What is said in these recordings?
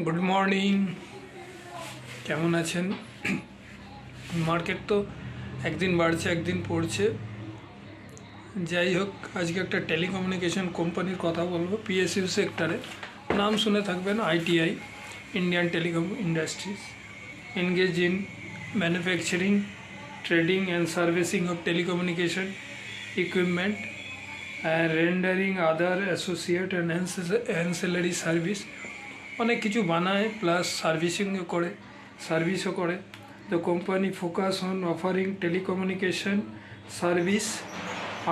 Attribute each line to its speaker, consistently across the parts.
Speaker 1: Good morning. কেমন আছেন? Market তো একদিন বাড়ছে একদিন পড়ছে। যাই হোক, আজকে একটা টেলিকমিউনিকেশন কোম্পানির কথা বলবো, পিএসইউ সেক্টরে। নাম শুনে থাকবেন, ITI, Indian telecom industries, engage in manufacturing, trading and servicing of telecommunication equipment and rendering other associate and ancillary service। অনেক কিছু বানায়, প্লাস সার্ভিসও করে। The company focus on offering telecommunication service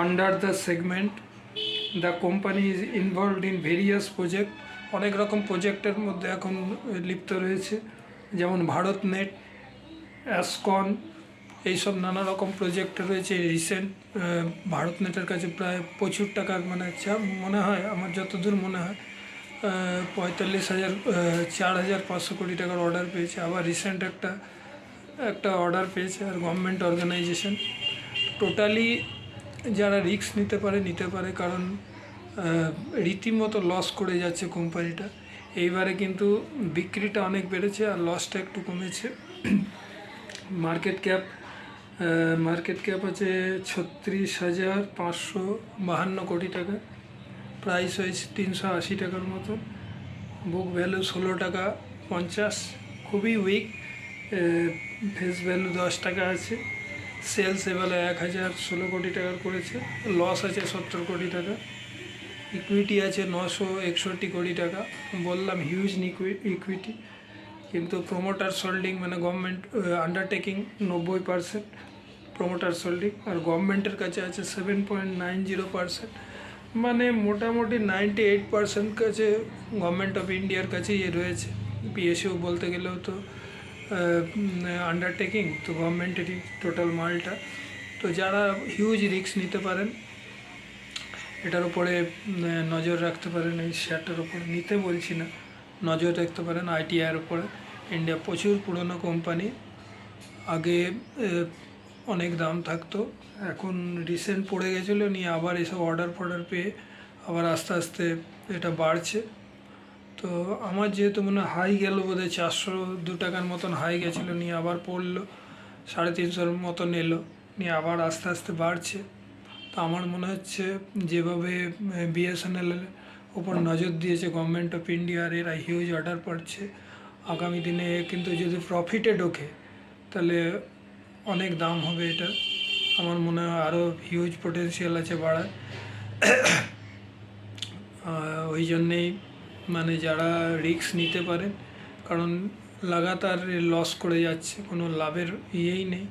Speaker 1: under the segment. The company is involved in various project. অনেক রকম প্রজেক্টের মধ্যে এখন লিপ্ত রয়েছে, যেমন ভারত নেট, অ্যাসকন, এইসব নানা রকম প্রজেক্ট রয়েছে। রিসেন্ট ভারত নেটের কাছে প্রায় প্রচুর টাকার মনে হয়, আমার যতদূর মনে হয় 4,500 কোটি টাকার অর্ডার পেয়েছে। আবার রিসেন্ট একটা অর্ডার পেয়েছে। আর গভর্নমেন্ট অর্গানাইজেশন টোটালি যারা রিস্ক নিতে পারে, কারণ রীতিমতো লস করে যাচ্ছে কোম্পানিটা। এইবারে কিন্তু বিক্রিটা অনেক বেড়েছে আর লসটা একটু কমেছে। মার্কেট ক্যাপ আছে 36,552 কোটি টাকা, প্রাইস হয়েছে 380 টাকার মতো, বুক ভ্যালু 16 টাকা 50, খুবই উইক। ফেস ভ্যালু 10 টাকা আছে। সেলস এবেলা 1,016 কোটি টাকার করেছে, লস আছে 70 কোটি টাকা। ইকুইটি আছে 961 কোটি টাকা। বললাম হিউজ ইকুইটি, কিন্তু প্রোমোটার হোল্ডিং মানে গভর্নমেন্ট আন্ডারটেকিং 90% প্রোমোটার হোল্ডিং, আর গভর্নমেন্টের কাছে আছে 7.90%। মানে মোটামুটি 98% কাছে গভর্নমেন্ট অফ ইন্ডিয়ার কাছেই রয়েছে। পিএসইউ বলতে গেলেও তো আন্ডারটেকিং, তো গভর্নমেন্টেরই টোটাল মালটা। তো যারা হিউজ রিস্ক নিতে পারেন, এটার উপরে নজর রাখতে পারেন। এই শেয়ারটার উপরে নিতে বলছি না, নজর রাখতে পারেন আইটিআইয়ের উপরে। ইন্ডিয়া প্রচুর পুরনো কোম্পানি, আগে অনেক দাম থাকতো, এখন রিসেন্ট পড়ে গেছিলো, নিয়ে আবার এসব অর্ডার পেয়ে আবার আস্তে আস্তে এটা বাড়ছে। তো আমার যেহেতু মনে হাই গেল বোধহয় 402 টাকার মতন হাই গেছিলো, নিয়ে আবার পড়লো 350 মতন এলো, নিয়ে আবার আস্তে আস্তে বাড়ছে। তো আমার মনে হচ্ছে যেভাবে বিএসএনএলের ওপর নজর দিয়েছে গভর্নমেন্ট অফ ইন্ডিয়ার, এরা হিউজ অর্ডার পাচ্ছে। আগামী দিনে কিন্তু যদি প্রফিটে ঢোকে তাহলে অনেক দাম হবে এটা। আমার মনে হয় আরও হিউজ পোটেনশিয়াল আছে বাড়ার। ওই জন্যেই মানে যারা রিস্ক নিতে পারেন, কারণ লাগাতার লস করে যাচ্ছে, কোনো লাভের ইয়েই নেই।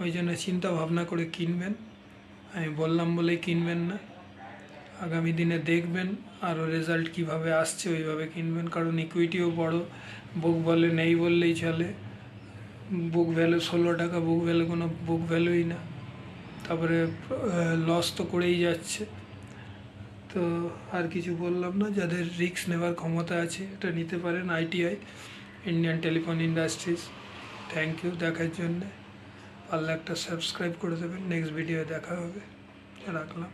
Speaker 1: ওই জন্য চিন্তা ভাবনা করে কিনবেন। আমি বললাম বলেই কিনবেন না, আগামী দিনে দেখবেন আরও রেজাল্ট কিভাবে আসছে, ওইভাবে কিনবেন। কারণ ইকুইটিও বড়, বুক ভ্যালু নেই বললেই চলে। বুক ভ্যালু 16 টাকা, বুক ভ্যালু কোনো বুক ভ্যালুই না। তারপরে লস তো করেই যাচ্ছে। তো আর কিছু বললাম না, যাদের রিস্ক নেওয়ার ক্ষমতা আছে এটা নিতে পারেন, ITI, Indian telephone industries. Thank you দেখার জন্যে। পারলে একটা সাবস্ক্রাইব করে দেবেন। নেক্সট ভিডিও দেখা হবে। রাখলাম।